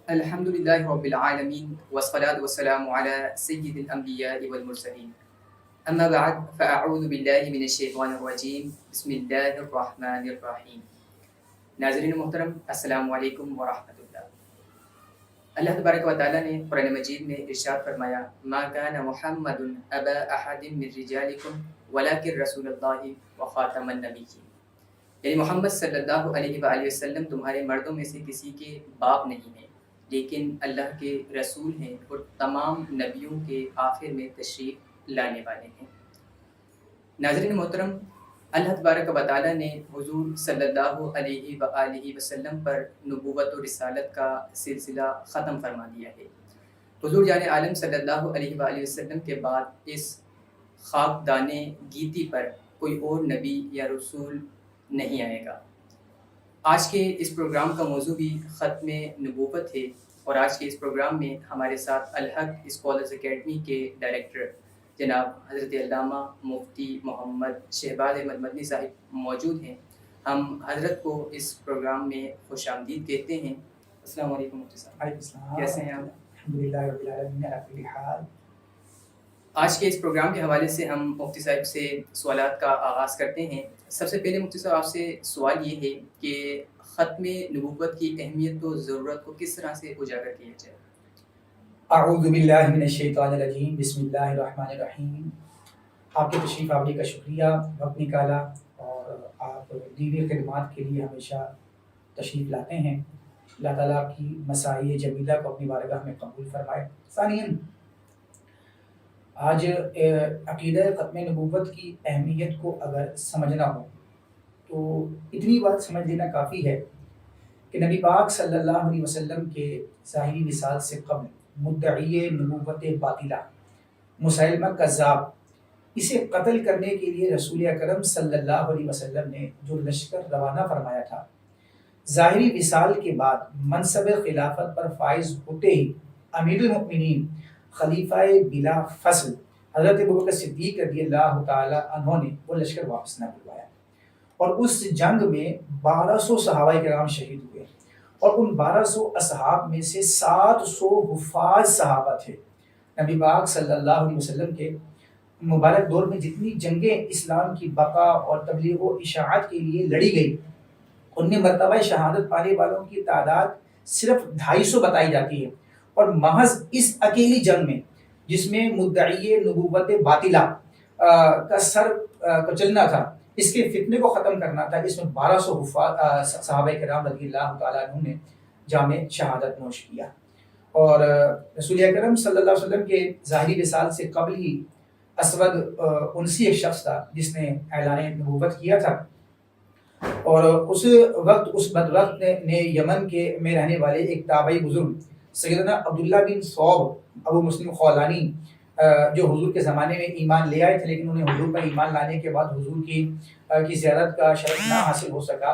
الحمد لله رب العالمين والصلاة والسلام على سيد الأنبياء والمرسلين أما بعد فأعوذ بالله من الشيطان الرجيم بسم الله الرحمن الرحیم. ناظرین محترم، السلام علیکم ورحمۃ اللہ. اللہ تبارک و تعالیٰ نے قرآن مجید میں ارشاد فرمایا: ما كان محمد ابا احد من رجالکم ولکن رسول اللہ وخاتم النبیین. یعنی محمد صلی اللہ علیہ وآلہ وسلم تمہارے مردوں میں سے کسی کے باپ نہیں ہیں، لیکن اللہ کے رسول ہیں اور تمام نبیوں کے آخر میں تشریف لانے والے ہیں. ناظرین محترم، اللہ تبارک و تعالیٰ نے حضور صلی اللہ علیہ وآلہ وسلم پر نبوت و رسالت کا سلسلہ ختم فرما دیا ہے. حضور جان عالم صلی اللہ علیہ وآلہ وسلم کے بعد اس خاکدان گیتی پر کوئی اور نبی یا رسول نہیں آئے گا. آج کے اس پروگرام کا موضوع بھی ختم نبوت ہے، اور آج کے اس پروگرام میں ہمارے ساتھ الحق اسکالرز اکیڈمی کے ڈائریکٹر جناب حضرت علامہ مفتی محمد شہباز احمد مدنی صاحب موجود ہیں. ہم حضرت کو اس پروگرام میں خوش آمدید کہتے ہیں. السلام علیکم مفتی صاحب. وعلیکم السلام. کیسے ہیں آپ؟ الحمدللہ رب العالمین علی کل حال. آج کے اس پروگرام کے حوالے سے ہم مفتی صاحب سے سوالات کا آغاز کرتے ہیں. سب سے پہلے مفتی صاحب آپ سے سوال یہ ہے کہ ختم نبوت کی اہمیت و ضرورت کو کس طرح سے اجاگر کیا جائے؟ اعوذ باللہ من الشیطان الرجیم. بسم اللہ الرحمن الرحیم. آپ کے تشریف آوری کا شکریہ، وقت نکالا اور آپ دینی خدمات کے لیے ہمیشہ تشریف لاتے ہیں. اللہ تعالیٰ آپ کی مساعی جمیلہ کو اپنی بارگاہ میں قبول فرمائے. ثانیاً، آج عقیدہ ختم نبوت کی اہمیت کو اگر سمجھنا ہو تو اتنی بات سمجھ لینا کافی ہے کہ نبی پاک صلی اللہ علیہ وسلم کے ظاہری وصال سے قبل مدعی نبوت باطلہ مسیلمہ کذاب، اسے قتل کرنے کے لیے رسول اکرم صلی اللہ علیہ وسلم نے جو لشکر روانہ فرمایا تھا، ظاہری وصال کے بعد منصب خلافت پر فائز ہوتے ہی امیر المؤمنین خلیفہ بلا فصل حضرت ابوبکر صدیق رضی اللہ تعالی عنہ نے وہ لشکر واپس نہ بلوایا، اور اس جنگ میں 1200 صحابہ کرام شہید ہوئے، اور ان 1200 اصحاب میں سے 700 حفاظ صحابہ تھے. نبی پاک صلی اللہ علیہ وسلم کے مبارک دور میں جتنی جنگیں اسلام کی بقا اور تبلیغ و اشاعت کے لیے لڑی گئی، ان میں مرتبہ شہادت پانے والوں کی تعداد صرف 250 بتائی جاتی ہے. اور محض اس اکیلی جنگ میں جس میں مدعی نبوت باطلہ کا سر کچلنا تھا، اس کے فتنے کو ختم کرنا تھا، اس میں 1200 صحابہ کرام رضی اللہ تعالیٰ عنہ نے جامع شہادت نوش کیا. اور رسول اکرم صلی اللہ علیہ وسلم کے ظاہری وصال سے قبل ہی اسود انسی ایک شخص تھا جس نے اعلان نبوت کیا تھا، اور اس وقت اس بدبخت نے یمن کے میں رہنے والے ایک تابعی بزرگ سیدنا عبداللہ بن صوب ابو مسلم خولانی، جو حضور کے زمانے میں ایمان لے آئے تھے لیکن انہیں حضور پر ایمان لانے کے بعد حضور کی زیارت کا شرف نہ حاصل ہو سکا،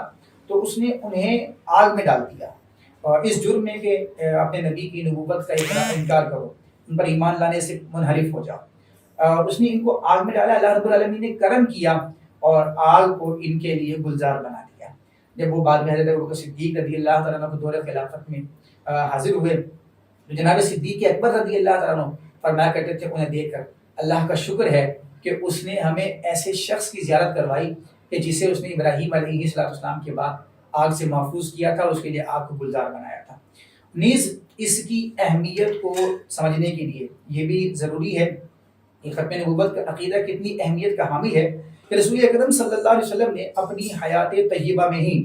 تو اس نے انہیں آگ میں ڈال دیا، اور اس جرم میں کہ اپنے نبی کی نبوت کا انکار کرو، ان پر ایمان لانے سے منحرف ہو جاؤ. اس نے ان کو آگ میں ڈالا. اللہ رب العالمین نے کرم کیا اور آگ کو ان کے لیے گلزار بنا دیا. جب وہ بعد میں حضرت ابوبکر صدیق رضی اللہ تعالیٰ عنہ کو دور خلافت میں حاضر ہوئے تو جناب صدیق اکبر رضی اللہ تعالیٰ عنہ فرمایا کرتے تھے انہیں دیکھ کر اللہ کا شکر ہے کہ اس نے ہمیں ایسے شخص کی زیارت کروائی کہ جسے اس نے ابراہیم علیہ السلام کے بعد آگ سے محفوظ کیا تھا اور اس کے لیے آگ کو گلزار بنایا تھا. نیز اس کی اہمیت کو سمجھنے کے لیے یہ بھی ضروری ہے کہ ختم نبوت کا عقیدہ کتنی اہمیت کا حامل ہے کہ رسول اکرم صلی اللہ علیہ وسلم نے اپنی حیات طیبہ میں ہی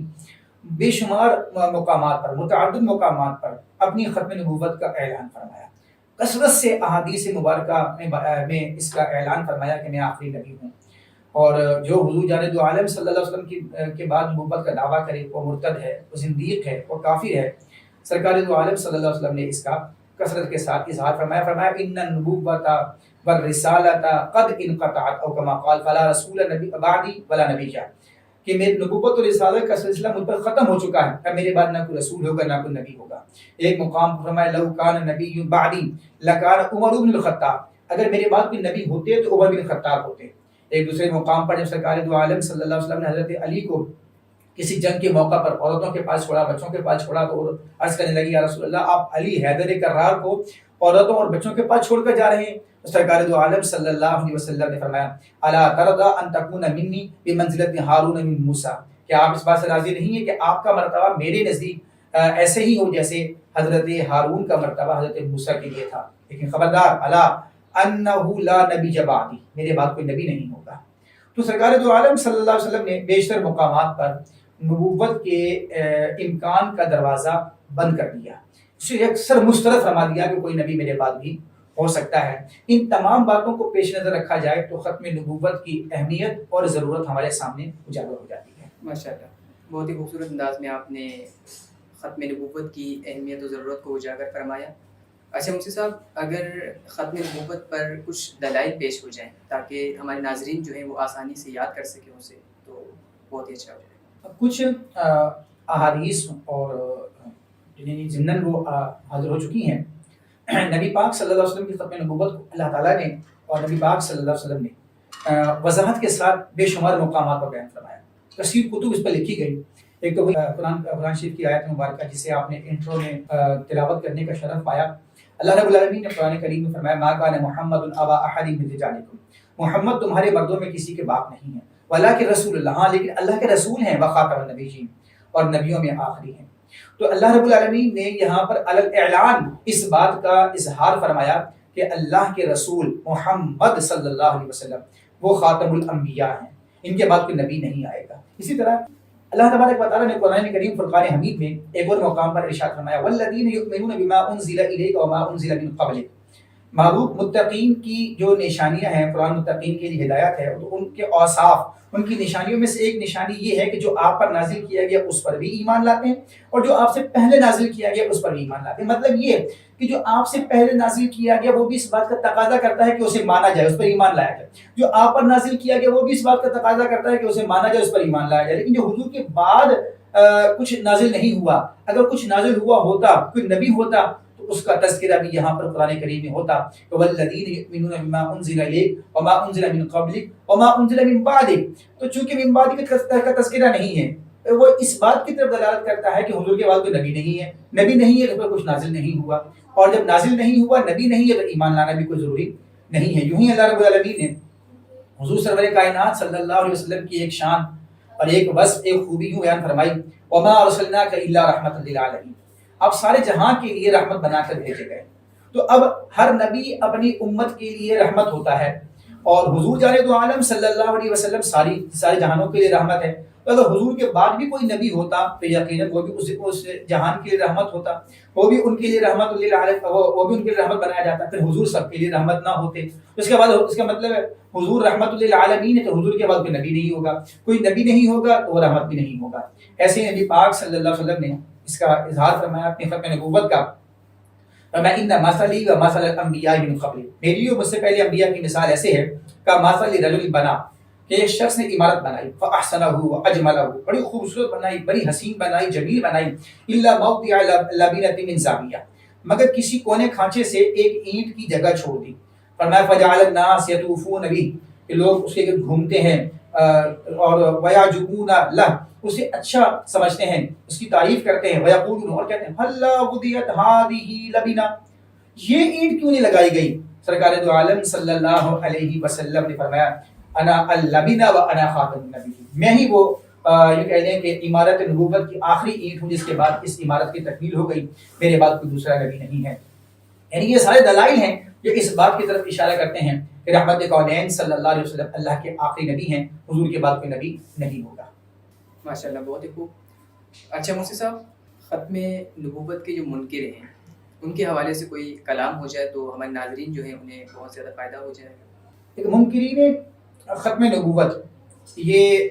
بے شمار مقامات پر، متعدد مقامات پر اپنی ختم نبوت کا اعلان فرمایا. کثرت سے احادیث مبارکہ میں اس کا اعلان فرمایا کہ میں آخری نبی ہوں، اور جو حضور جان دو عالم صلی اللہ علیہ وسلم کے بعد نبوت کا دعویٰ کرے وہ مرتد ہے، وہ زندیق ہے، وہ کافر ہے. سرکار دو عالم صلی اللہ علیہ وسلم نے اس کا کثرت کے ساتھ اظہار فرمایا ان النبوۃ والرسالۃ قد انقطعت او کما قال فلا رسول نبی بعدی ولا نبی، کہ میری نبوت اور رسالت کا سلسلہ مجھ پر ختم ہو چکا ہے، اب میرے بعد نہ کوئی رسول ہوگا نہ کوئی نبی ہوگا. ایک مقام پر فرمایا لو کان نبی بعدی لکان عمر بن الخطاب، اگر میرے بعد کوئی نبی ہوتے تو عمر بن الخطاب ہوتے. ایک دوسرے مقام پر جب سرکار دو عالم صلی اللہ علیہ وسلم نے حضرت علی کو کسی جنگ کے موقع پر عورتوں کے پاس چھوڑا، بچوں کے پاس چھوڑا، تو عرض کرنے لگی یا رسول اللہ آپ علی حیدر کرار کو عورتوں اور بچوں کے پاس چھوڑ کر جا رہے ہیں؟ سرکار دو عالم صلی اللہ علیہ وسلم نے فرمایا الا ترضى ان تكون مني بمنزلة هارون من موسى، کیا آپ اس بات سے راضی نہیں ہیں کہ آپ کا مرتبہ میرے نزدیک ایسے ہی ہو جیسے حضرت ہارون کا مرتبہ حضرت موسیٰ کے لیے تھا، لیکن خبردار الا انه لا نبی بعدی، میرے بعد کوئی نبی نہیں ہوگا۔ تو سرکار دو عالم صلی اللہ علیہ وسلم نے بیشتر مقامات پر نبوت کے امکان کا دروازہ بند کر دیا، اسے اکثر مسترد فرما دیا کہ کوئی نبی میرے بعد بھی ہو سکتا ہے۔ ان تمام باتوں کو پیش نظر رکھا جائے تو ختم نبوت کی اہمیت اور ضرورت ہمارے سامنے اجاگر ہو جاتی ہے۔ ماشاءاللہ، بہت ہی خوبصورت انداز میں آپ نے ختم نبوت کی اہمیت و ضرورت کو اجاگر فرمایا۔ اچھا مفتی صاحب، اگر ختم نبوت پر کچھ دلائل پیش ہو جائیں تاکہ ہمارے ناظرین جو ہیں وہ آسانی سے یاد کر سکیں اسے، تو بہت ہی اچھا ہو جائے۔ کچھ احادیث اور ضمن وہ حاضر ہو چکی ہیں۔ نبی پاک صلی اللہ علیہ وسلم کی ختم نبوت کو اللہ تعالیٰ نے اور نبی پاک صلی اللہ علیہ وسلم نے وضاحت کے ساتھ بے شمار مقامات پر بیان فرمایا، کثیر کتب اس پر لکھی گئی۔ ایک تو قرآن شریف کی آیت مبارکہ جسے آپ نے انٹرو میں تلاوت کرنے کا شرف پایا۔ اللہ رب العالمین نے قرآن کریم میں فرمایا ما کان محمد ابا احد من رجالکم، محمد تمہارے مردوں میں کسی کے باپ نہیں ہے، ولکن رسول اللہ، ہاں لیکن اللہ کے رسول ہیں، وخاتم النبیین، اور نبیوں میں آخری ہیں۔ تو اللہ رب العالمین نے یہاں پر علی الاعلان اس بات کا اظہار فرمایا کہ اللہ کے رسول محمد صلی اللہ علیہ وسلم وہ خاتم الانبیاء ہیں، ان کے بعد کوئی نبی نہیں آئے گا۔ اسی طرح اللہ تبارک و تعالیٰ نے قرآن کریم فرقان حمید میں ایک اور مقام پر ارشاد فرمایا والذین یؤمنون بما انزل الیک وما انزل من قبلک، محبوب متقین کی جو نشانیاں ہیں، قرآن متقین کے لیے ہدایت ہے، تو ان کے اوصاف، ان کی نشانیوں میں سے ایک نشانی یہ ہے کہ جو آپ پر نازل کیا گیا اس پر بھی ایمان لاتے ہیں، اور جو آپ سے پہلے نازل کیا گیا اس پر بھی ایمان لاتے ہیں۔ مطلب یہ کہ جو آپ سے پہلے نازل کیا گیا وہ بھی اس بات کا تقاضا کرتا ہے کہ اسے مانا جائے، اس پر ایمان لایا جائے، جو آپ پر نازل کیا گیا وہ بھی اس بات کا تقاضا کرتا ہے کہ اسے مانا جائے، اس پر ایمان لایا جائے۔ لیکن جو حضور کے بعد کچھ نازل نہیں ہوا، اگر کچھ نازل ہوا ہوتا، کوئی نبی ہوتا، تو اس کا تذکرہ بھی یہاں پر قرآن کریم میں ہوتا کہ والذین یؤمنون بما انزل الیک وما انزل من قبلک وما انزل من بعدک۔ تو چونکہ من بعد کا تذکرہ نہیں ہے، وہ اس بات کی طرف دلالت کرتا ہے کہ حضور کے بعد کوئی نبی نہیں ہے، نبی نہیں ہے تو پر کچھ نازل نہیں ہوا، اور جب نازل نہیں ہوا، نبی نہیں ہے، تو ایمان لانا بھی کوئی ضروری نہیں ہے۔ یوں ہی اللہ رب العالمین نے حضور سرور کائنات صلی اللہ علیہ وسلم کی ایک شان اور ایک وصف، ایک خوبی یوں بیان فرمائی وما ارسلناک الا رحمۃ للعالمین، آپ سارے جہاں کے لیے رحمت بنا کر بھیجے گئے۔ تو اب ہر نبی اپنی امت کے لیے رحمت ہوتا ہے، اور حضور جانے دو عالم صلی اللہ علیہ وسلم سارے جہانوں کے لیے رحمت ہے۔ تو اگر حضور کے بعد بھی کوئی نبی ہوتا تو یقیناً وہ بھی اس جہان کے لیے رحمت ہوتا، وہ بھی ان کے لیے رحمت للعالمین، وہ بھی ان کے لیے رحمت بنایا جاتا، پھر حضور سب کے لیے رحمت نہ ہوتے۔ اس کے بعد اس کا مطلب ہے حضور رحمت للعالمین ہے، تو حضور کے بعد کوئی نبی نہیں ہوگا، کوئی نبی نہیں ہوگا تو وہ رحمت بھی نہیں ہوگا۔ ایسے ہی نبی پاک صلی اللہ علیہ وسلم نے اس کا اظہار فرمایا اپنی ختم نبوت کا، فرمایا ان مثلی و مثل الانبیاء من قبل، میری اور مجھ سے پہلے انبیاء کی مثال ایسے ہے کا مثل رجل بنا، کہ ایک شخص نے عمارت بنائی فاحسنہ واجملہ، بڑی خوبصورت بنائی، بڑی حسین بنائی، جمیل بنائی، الا موضع لبنۃ من زاویہ، مگر کسی کونے کھانچے سے ایک اینٹ کی جگہ چھوڑ دی۔ فرمایا فجعل الناس یطوفون به، کہ لوگ اس کے گرد گھومتے ہیں اور ویعجبون لہ، اسے اچھا سمجھتے ہیں، اس کی تعریف کرتے ہیں، ویقولون، اور کہتے ہیں ہلا وضعت هذه لبنہ، یہ اینٹ کیوں نہیں لگائی گئی؟ سرکار دو عالم صلی اللہ علیہ وسلم نے فرمایا انا اللبنہ و انا خاتم النبی، میں ہی وہ یہ کہہ لیں کہ عمارت نبوت کی آخری اینٹ ہوں جس کے بعد اس عمارت کی تکمیل ہو گئی، میرے بعد کوئی دوسرا نبی نہیں ہے۔ یعنی یہ سارے دلائل ہیں جو اس بات کی طرف اشارہ کرتے ہیں کہ رحمت کونین صلی اللہ علیہ وسلم اللہ کے آخری نبی ہیں، حضور کے بعد کوئی نبی نہیں ہوگا۔ ماشاءاللہ، بہت ہی خوب۔ اچھا مفتی صاحب، ختم نبوت کے جو منکر ہیں ان کے حوالے سے کوئی کلام ہو جائے تو ہمارے ناظرین جو ہیں انہیں بہت زیادہ فائدہ ہو جائے گا۔ ایک منکرین ختم نبوت یہ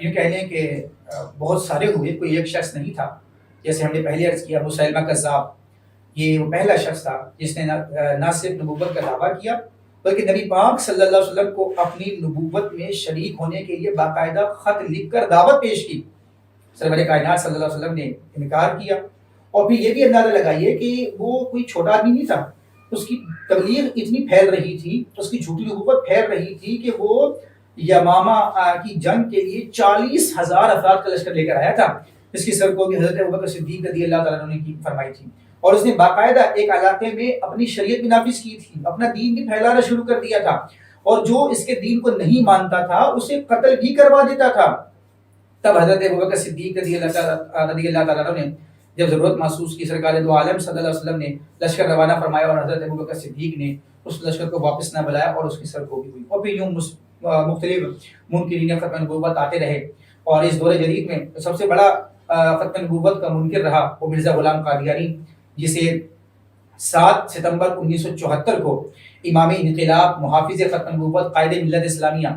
یوں کہہ لیں کہ بہت سارے ہوئے، کوئی ایک شخص نہیں تھا۔ جیسے ہم نے پہلے عرض کیا مسیلمہ کذاب، یہ وہ پہلا شخص تھا جس نے نہ صرف نبوت کا دعویٰ کیا بلکہ نبی پاک صلی اللہ علیہ وسلم کو اپنی نبوت میں شریک ہونے کے لیے باقاعدہ خط لکھ کر دعوت پیش کی۔ سرور کائنات صلی اللہ علیہ وسلم نے انکار کیا، اور پھر یہ بھی اندازہ لگائیے کہ وہ کوئی چھوٹا آدمی نہیں تھا، اس کی تبلیغ اتنی پھیل رہی تھی، اس کی جھوٹی نبوت پھیل رہی تھی کہ وہ یمامہ کی جنگ کے لیے 40,000 افراد کا لشکر لے کر آیا تھا، جس کی سرکوبی حضرت ابوبکر صدیق رضی اللہ تعالیٰ عنہ نے کی فرمائی تھی، اور اس نے باقاعدہ ایک علاقے میں اپنی شریعت بھی نافذ کی تھی، اپنا دین بھی پھیلانا شروع کر دیا تھا، اور جو اس کے دین کو نہیں مانتا تھا اسے قتل بھی کروا دیتا تھا۔ تب حضرت ابوبکر صدیق رضی اللہ تعالیٰ عنہ نے جب ضرورت محسوس کی، سرکار دو عالم صلی اللہ علیہ وسلم نے لشکر روانہ فرمایا، اور حضرت ابوبکر صدیق نے اس لشکر کو واپس نہ بلایا اور اس کی سرکوبی ہوئی، اور پھر یوں مختلف منکرین ختم نبوت آتے رہے، اور اس دور جدید میں سب سے بڑا ختم نبوت کا منکر رہا وہ مرزا غلام قادیانی، جسے 7 ستمبر 1974 کو امام انقلاب، محافظ ختم نبوت، قائد ملت اسلامیہ،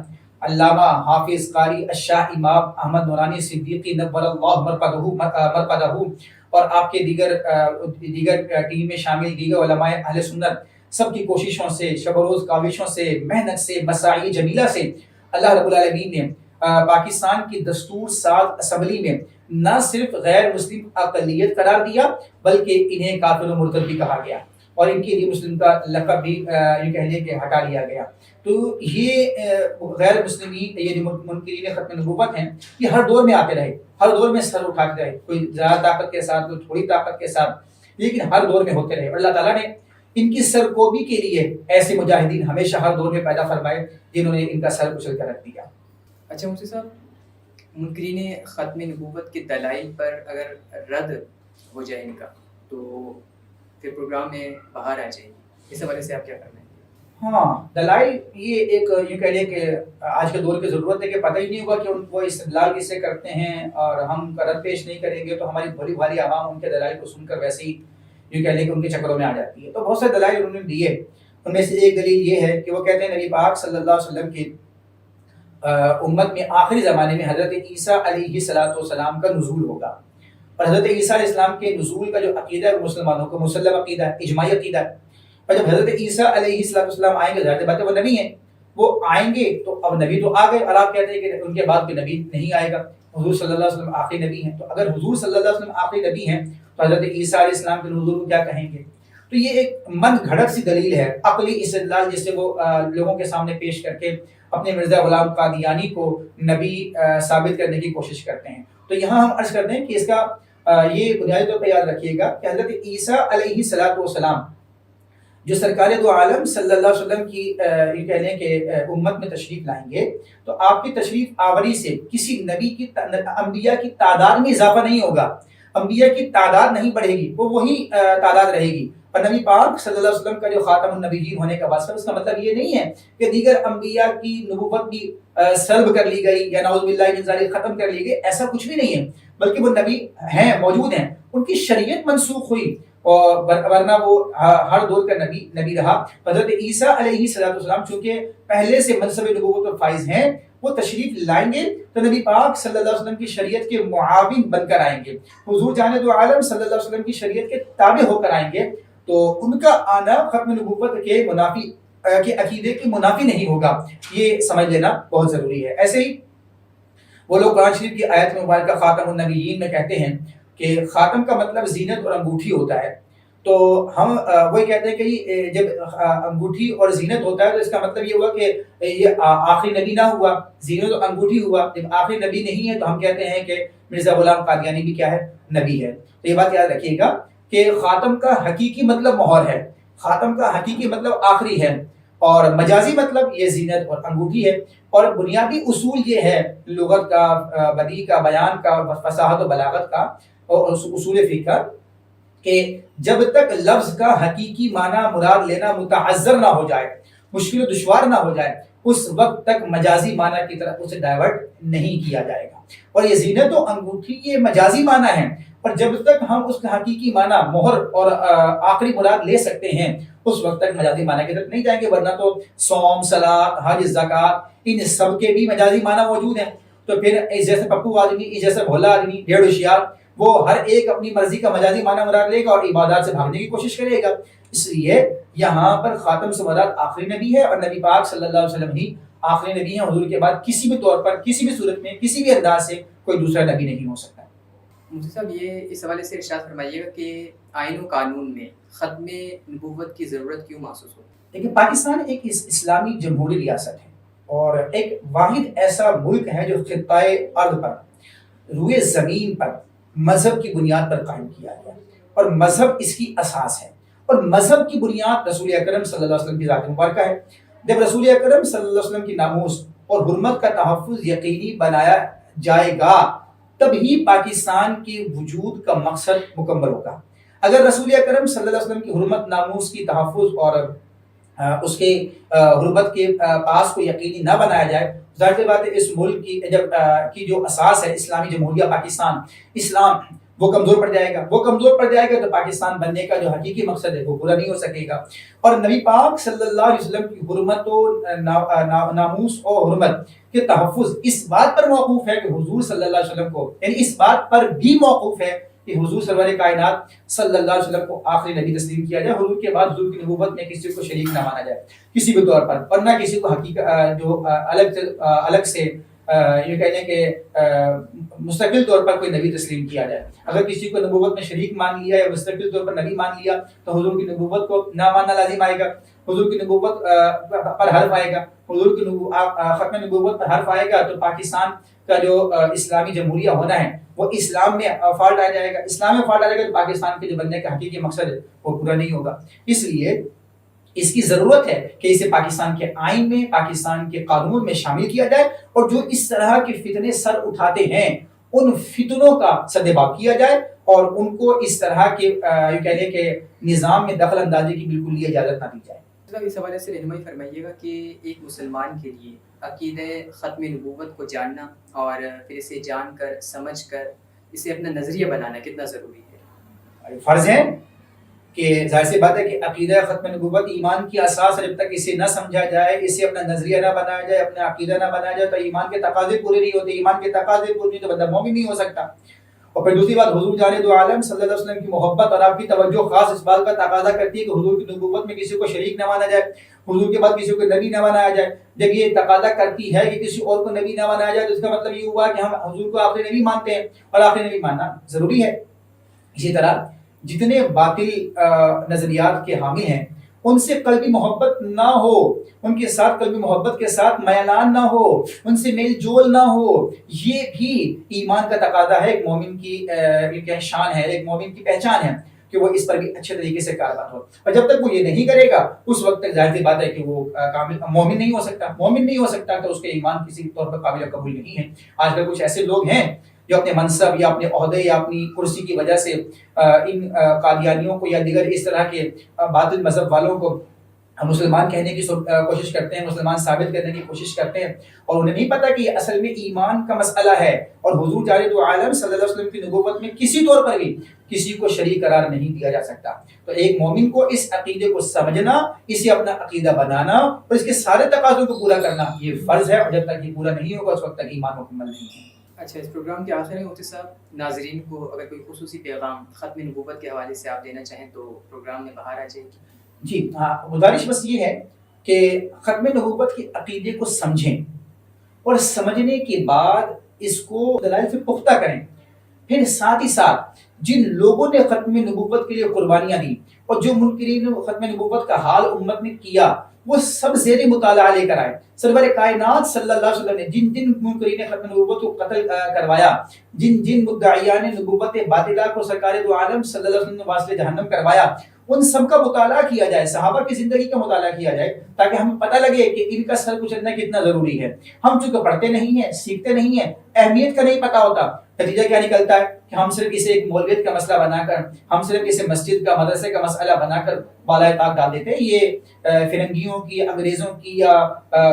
علامہ حافظ قاری الشاہ امام احمد نورانی صدیقی نور اللہ مرقدہ اور آپ کے دیگر ٹیم میں شامل دیگر علماء اہل سنت سب کی کوششوں سے، شب و روز کاوشوں سے، محنت سے، مساعی جمیلہ سے اللہ رب العالمین نے پاکستان کی دستور ساز اسمبلی میں نہ صرف غیر مسلم اقلیت قرار دیا بلکہ انہیں کافر و مرتد بھی کہا گیا، اور ان کے لیے مسلم کا لقب بھی یہ کہہ لیں کہ ہٹا لیا گیا۔ تو یہ غیر مسلمی، یہ جو منکرین ختم نبوت ہیں، یہ ہر دور میں آتے رہے، ہر دور میں سر اٹھاتے رہے، کوئی زیادہ طاقت کے ساتھ، کوئی تھوڑی طاقت کے ساتھ، لیکن ہر دور میں ہوتے رہے، اور اللہ تعالیٰ نے ان کی سرکوبی کے لیے ایسے مجاہدین ہمیشہ ہر دور میں پیدا فرمائے جنہوں نے ان کا سر کچل کر رکھ دیا۔ اچھا مفتی صاحب، منکرین ختم نبوت کے دلائل پر اگر رد ہو جائے ان کا تو پھر پروگرام میں باہر آ جائے گی، اس حوالے سے آپ کیا کرنا ہے؟ ہاں، دلائل یہ ایک یوں کہہ لیں کہ آج کے دور کی ضرورت ہے کہ پتہ ہی نہیں ہوگا کہ ان کو استدلال کس سے کرتے ہیں، اور ہم رد پیش نہیں کریں گے تو ہماری بھلی بھالی عوام ان کے دلائل کو سن کر ویسے ہی یوں کہہ لیں کہ ان کے چکروں میں آ جاتی ہے۔ تو بہت سے دلائل انہوں نے دیے، ان میں سے ایک دلیل یہ ہے کہ وہ کہتے ہیں نبی پاک صلی اللہ علیہ وسلم کی امت میں آخری زمانے میں حضرت عیسیٰ علیہ السلام کا نزول ہوگا، اور حضرت عیسیٰ علیہ السلام کے نزول کا جو عقیدہ ہے وہ مسلمانوں کو مسلم عقیدہ ہے، اجماعی عقیدہ ہے، اور جب حضرت عیسیٰ علیہ السلام آئیں گے، ظاہر بات ہے وہ نبی ہیں، وہ آئیں گے تو اب نبی تو آ گئے، اور آپ کہتے ہیں کہ ان کے بعد کوئی نبی نہیں آئے گا، حضور صلی اللہ علیہ وسلم آخری نبی ہیں، تو اگر حضور صلی اللہ علیہ وسلم آخری نبی ہیں تو حضرت عیسیٰ علیہ السلام کے نزول کو کیا کہیں گے؟ تو یہ ایک من گھڑت سی دلیل ہے، عقلی استدلال جسے وہ لوگوں کے سامنے پیش کر کے اپنے مرزا غلام قادیانی کو نبی ثابت کرنے کی کوشش کرتے ہیں۔ تو یہاں ہم عرض کرتے ہیں کہ اس کا یہ بنیادی طور پہ یاد رکھیے گا کہ حضرت عیسیٰ علیہ السلام جو سرکار دو عالم صلی اللہ علیہ وسلم کی یہ کہہ لیں کہ امت میں تشریف لائیں گے، تو آپ کی تشریف آوری سے کسی نبی کی انبیاء کی تعداد میں اضافہ نہیں ہوگا، انبیاء کی تعداد نہیں بڑھے گی، وہ وہی تعداد رہے گی، اور نبی پاک صلی اللہ علیہ وسلم کا جو خاتم النبیین ہونے کا واسطہ، اس کا مطلب یہ نہیں ہے کہ دیگر انبیاء کی نبوت بھی سلب کر لی گئی یا نعوذ باللہ من ذالک ختم کر لی گئی، ایسا کچھ بھی نہیں ہے، بلکہ وہ نبی ہیں، موجود ہیں، ان کی شریعت منسوخ ہوئی، اور ورنہ وہ ہر دور کا نبی رہا۔ حضرت عیسیٰ علیہ السلام چونکہ پہلے سے منصب نبوت اور فائز ہیں، وہ تشریف لائیں گے تو نبی پاک صلی اللہ علیہ وسلم کی شریعت کے معاون بن کر آئیں گے، حضور جان دو عالم صلی اللہ علیہ وسلم کی شریعت کے تابع ہو کر آئیں گے، تو ان کا آنا ختم نبوت کے منافی کے عقیدے کی منافی نہیں ہوگا، یہ سمجھ لینا بہت ضروری ہے۔ ایسے ہی وہ لوگ قرآن شریف کی آیت مبارکہ خاتم النبیین میں کہتے ہیں کہ خاتم کا مطلب زینت اور انگوٹھی ہوتا ہے، تو ہم وہی کہتے ہیں کہ جب انگوٹھی اور زینت ہوتا ہے تو اس کا مطلب یہ ہوا کہ یہ آخری نبی نہ ہوا، زینت اور انگوٹھی ہوا، جب آخری نبی نہیں ہے تو ہم کہتے ہیں کہ مرزا غلام قادیانی بھی کیا ہے؟ نبی ہے۔ تو یہ بات یاد رکھیے گا کہ خاتم کا حقیقی مطلب مہر ہے، خاتم کا حقیقی مطلب آخری ہے، اور مجازی مطلب یہ زینت اور انگوٹھی ہے، اور بنیادی اصول یہ ہے لغت کا، بدیع کا، بیان کا، فصاحت و بلاغت کا، اور اصول فقہ کا، کہ جب تک لفظ کا حقیقی معنی مراد لینا متعذر نہ ہو جائے، مشکل و دشوار نہ ہو جائے، اس وقت تک مجازی معنی کی طرف اسے ڈائیورٹ نہیں کیا جائے گا، اور یہ زینت و انگوٹھی یہ مجازی معنی ہے، اور جب تک ہم اس کا حقیقی معنی مہر اور آخری مراد لے سکتے ہیں اس وقت تک مجازی معنی کی طرف نہیں جائیں گے، ورنہ تو صوم، صلاۃ، حج، زکوٰۃ ان سب کے بھی مجازی معنی موجود ہیں، تو پھر اس جیسے پپو آدمی، اس جیسے بھولا آدمی، ڈیڑھ ہوشیار، وہ ہر ایک اپنی مرضی کا مجازی معنی مراد لے گا اور عبادات سے بھاگنے کی کوشش کرے گا۔ اس لیے یہاں پر خاتم سے مراد آخری نبی ہے، اور نبی پاک صلی اللہ علیہ وسلم ہی آخری نبی ہیں، حضور کے بعد کسی بھی طور پر، کسی بھی صورت میں، کسی بھی انداز سے کوئی دوسرا نبی نہیں ہو سکتا۔ مفتی صاحب، یہ اس حوالے سے ارشاد فرمائیے گا کہ آئین و قانون میں ختم نبوت کی ضرورت کیوں محسوس ہوتی ہے؟ لیکن پاکستان ایک اسلامی جمہوری ریاست ہے، اور ایک واحد ایسا ملک ہے جو خطۂ ارض پر روئے زمین پر مذہب کی بنیاد پر قائم کیا گیا، اور مذہب اس کی اساس ہے، اور مذہب کی بنیاد رسول اکرم صلی اللہ علیہ وسلم کی ذات مبارکہ ہے۔ جب رسول اکرم صلی اللہ علیہ وسلم کی ناموس اور حرمت کا تحفظ یقینی بنایا جائے گا، تب ہی پاکستان کے وجود کا مقصد مکمل ہوگا۔ اگر رسول اکرم صلی اللہ علیہ وسلم کی حرمت، ناموس کی تحفظ اور اس کے حرمت کے پاس کو یقینی نہ بنایا جائے، ظاہر سی بات ہے اس ملک کی جو اساس ہے اسلامی جمہوریہ پاکستان، اسلام، وہ کمزور پڑ جائے گا۔ وہ کمزور پڑ جائے گا تو پاکستان بننے کا جو حقیقی مقصد ہے وہ پورا نہیں ہو سکے گا۔ اور نبی پاک صلی اللہ علیہ وسلم کی حرمت و ناموس اور حرمت کے تحفظ اس بات پر موقوف ہے کہ حضور صلی اللہ علیہ وسلم کو، یعنی اس بات پر بھی موقوف ہے کہ حضور سرور کائنات صلی اللہ علیہ وسلم کو آخری نبی تسلیم کیا جائے۔ حضور کے بعد حضور کی نبوت میں کسی کو شریک نہ مانا جائے کسی بھی طور پر، اور نہ کسی کو حقیقت جو الگ سے یہ کہہ لیں کہ مستقل طور پر کوئی نبی تسلیم کیا جائے۔ اگر کسی کو نبوت میں شریک مان لیا یا مستقل طور پر نبی مان لیا تو حضور کی نبوت کو نہ ماننا لازم آئے گا، حضور کی نبوت پر حرف آئے گا، حضور کی ختم نبوت پر حرف آئے گا تو پاکستان کا جو اسلامی جمہوریہ ہونا ہے وہ اسلام میں فالٹ آ جائے گا، اسلام میں فالٹ آ جائے گا تو پاکستان کے جو بننے کا حقیقی مقصد ہے وہ پورا نہیں ہوگا۔ اس لیے اس کی ضرورت ہے کہ اسے پاکستان کے آئین میں، پاکستان کے قانون میں شامل کیا جائے، اور جو اس طرح کے فتنے سر اٹھاتے ہیں ان فتنوں کا سدباب کیا جائے، اور ان کو اس طرح کے یہ کہہ لیں کہ نظام میں دخل اندازی کی بالکل بھی اجازت نہ دی جائے۔ اس حوالے سے رہنمائی فرمائیے گا کہ ایک مسلمان کے لیے عقیدہ ختم نبوت کو جاننا اور پھر اسے جان کر سمجھ کر اسے اپنا نظریہ بنانا کتنا ضروری ہے؟ فرض ہے کہ ظاہر سی بات ہے کہ عقیدہ ختم نبوت ایمان کی اساس ہے، جب تک اسے نہ سمجھا جائے، اسے اپنا نظریہ نہ بنایا جائے، اپنا عقیدہ نہ بنایا جائے تو ایمان کے تقاضے پورے نہیں ہوتے۔ ایمان کے تقاضے پورے نہیں تو بندہ مومن نہیں ہو سکتا۔ اور پھر دوسری بات، حضور جان دو عالم صلی اللہ علیہ وسلم کی محبت اور آپ کی توجہ خاص اس بات کا تقاضا کرتی ہے کہ حضور کی نبوت میں کسی کو شریک نہ مانا جائے، حضور کے بعد کسی کو نبی نہ بنایا جائے۔ جب یہ تقاضا کرتی ہے کہ کسی اور کو نبی نہ بنایا جائے تو اس کا مطلب یہ ہوا کہ ہم حضور کو آخری نبی مانتے ہیں، اور آخری نبی ماننا ضروری ہے۔ اسی طرح جتنے باطل نظریات کے حامی ہیں ان سے قلبی محبت نہ ہو، ان کے ساتھ قلبی محبت کے ساتھ میلان نہ ہو، ان سے میل جول نہ ہو، یہ بھی ایمان کا تقاضا ہے، ایک مومن کی شان ہے، ایک مومن کی پہچان ہے کہ وہ اس پر بھی اچھے طریقے سے کاربند ہو۔ اور جب تک وہ یہ نہیں کرے گا اس وقت تک ظاہر سی بات ہے کہ وہ کامل مومن نہیں ہو سکتا۔ مومن نہیں ہو سکتا تو اس کے ایمان کسی طور پر قابل قبول نہیں ہے۔ آج کل کچھ ایسے لوگ ہیں جو اپنے منصب یا اپنے عہدے یا اپنی کرسی کی وجہ سے ان قادیانیوں کو یا دیگر اس طرح کے باطل مذہب والوں کو مسلمان کہنے کی کوشش کرتے ہیں، مسلمان ثابت کرنے کی کوشش کرتے ہیں، اور انہیں نہیں پتہ کہ یہ اصل میں ایمان کا مسئلہ ہے، اور حضور جان دو عالم صلی اللہ علیہ وسلم کی نبوت میں کسی طور پر بھی کسی کو شریک قرار نہیں دیا جا سکتا۔ تو ایک مومن کو اس عقیدے کو سمجھنا، اسے اپنا عقیدہ بنانا اور اس کے سارے تقاضوں کو پورا کرنا یہ فرض ہے، اور جب تک یہ پورا نہیں ہوگا اس وقت تک ایمان مکمل نہیں ہے۔ اچھا، اس پروگرام کے آخر میں مفتی صاحب ناظرین کو اگر کوئی خصوصی پیغام ختم نبوت کے حوالے سے آپ دینا چاہیں تو پروگرام میں باہر آ جائے گی۔ جی ہاں، گزارش بس یہ ہے کہ ختم نبوت کے عقیدے کو سمجھیں، اور سمجھنے کے بعد اس کو دلائل سے پختہ کریں۔ پھر ساتھ ہی ساتھ جن لوگوں نے ختم نبوت کے لیے قربانیاں دی اور جو منکرین ختم نبوت کا حال امت نے کیا، وہ سب زیر مطالعہ لے کر آئے۔ سرور کائنات صلی اللہ علیہ وسلم نے جن جن منکرین ختم نبوت کو قتل کروایا، جن جن مدعیان نبوت باطلہ کو سرکار دو عالم صلی اللہ علیہ وسلم نے واصل جہنم کروایا، ان سب کا مطالعہ کیا جائے، صحابہ کی زندگی کا مطالعہ کیا جائے، تاکہ ہمیں پتہ لگے کہ ان کا سر کچلنا کتنا ضروری ہے۔ ہم چونکہ پڑھتے نہیں ہیں، سیکھتے نہیں ہیں، اہمیت کا نہیں پتہ ہوتا، نتیجہ کیا نکلتا ہے کہ ہم صرف اسے ایک مولویت کا مسئلہ بنا کر، ہم صرف اسے مسجد کا مدرسے کا مسئلہ بنا کر بالائے طاق ڈال دیتے ہیں۔ یہ فرنگیوں کی، انگریزوں کی یا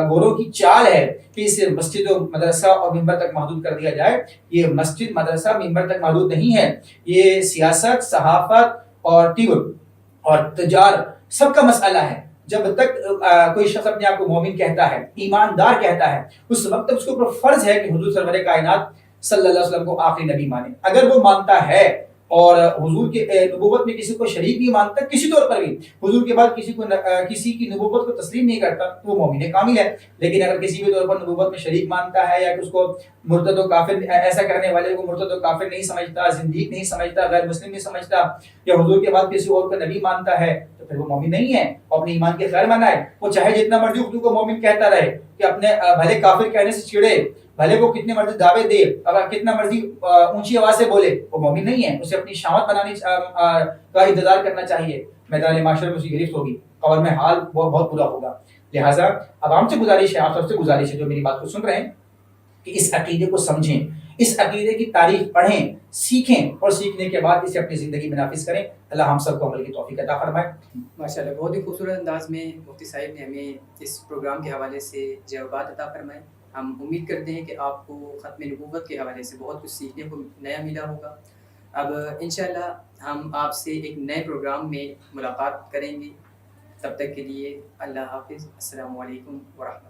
گوروں کی چال ہے کہ اسے مسجد و مدرسہ اور منبر تک محدود کر دیا جائے۔ یہ مسجد، مدرسہ، منبر تک محدود نہیں ہے، یہ سیاست، صحافت اور طب اور تجار سب کا مسئلہ ہے۔ جب تک کوئی شخص اپنے آپ کو مومن کہتا ہے، ایماندار کہتا ہے، اس وقت تک اس کے اوپر فرض ہے کہ حضور سرور کائنات صلی اللہ علیہ وسلم کو آخری نبی مانے۔ اگر وہ مانتا ہے اور حضور کی نبوت میں کسی کو شریک نہیں مانتا، کسی طور پر بھی حضور کے بعد کسی کی نبوت کو تسلیم نہیں کرتا تو وہ مومن کامل ہے۔ لیکن اگر کسی بھی طور پر نبوت میں شریک مانتا ہے یا اس کو مرتد و کافر، ایسا کرنے والے کو مرتد و کافر نہیں سمجھتا، زندیق نہیں سمجھتا، غیر مسلم نہیں سمجھتا، یا حضور کے بعد کسی اور کو نبی مانتا ہے، تو پھر وہ مومن نہیں ہے، وہ اپنے ایمان کے خیر منائے، وہ چاہے جتنا مرضی خود کو مومن کہتا رہے کہ اپنے بھلے کافر کہنے سے چڑے، بھلے وہ کتنے مرضی دعوے دے، اگر کتنا مرضی اونچی آواز سے بولے، وہ مومن نہیں ہے، اسے اپنی شامت بنانی کا انتظار کرنا چاہیے، میدان معاشر میں اسے گرفت ہوگی، قبر میں حال وہ بہت برا ہوگا۔ لہٰذا عوام سے گزارش ہے، آپ سب سے گزارش ہے جو میری بات کو سن رہے ہیں، کہ اس عقیدے کو سمجھیں، اس عقیدے کی تاریخ پڑھیں، سیکھیں، اور سیکھنے کے بعد اسے اپنی زندگی میں نافذ کریں۔ اللہ ہم سب کو عمل کی توفیق عطا فرمائے۔ ماشاء اللہ، بہت ہی خوبصورت انداز میں مفتی صاحب نے ہمیں اس پروگرام کے حوالے سے جوابات عطا فرمائے۔ ہم امید کرتے ہیں کہ آپ کو ختم نبوت کے حوالے سے بہت کچھ سیکھنے کو نیا ملا ہوگا۔ اب انشاءاللہ ہم آپ سے ایک نئے پروگرام میں ملاقات کریں گے، تب تک کے لیے اللہ حافظ، السلام علیکم ورحمۃ اللہ۔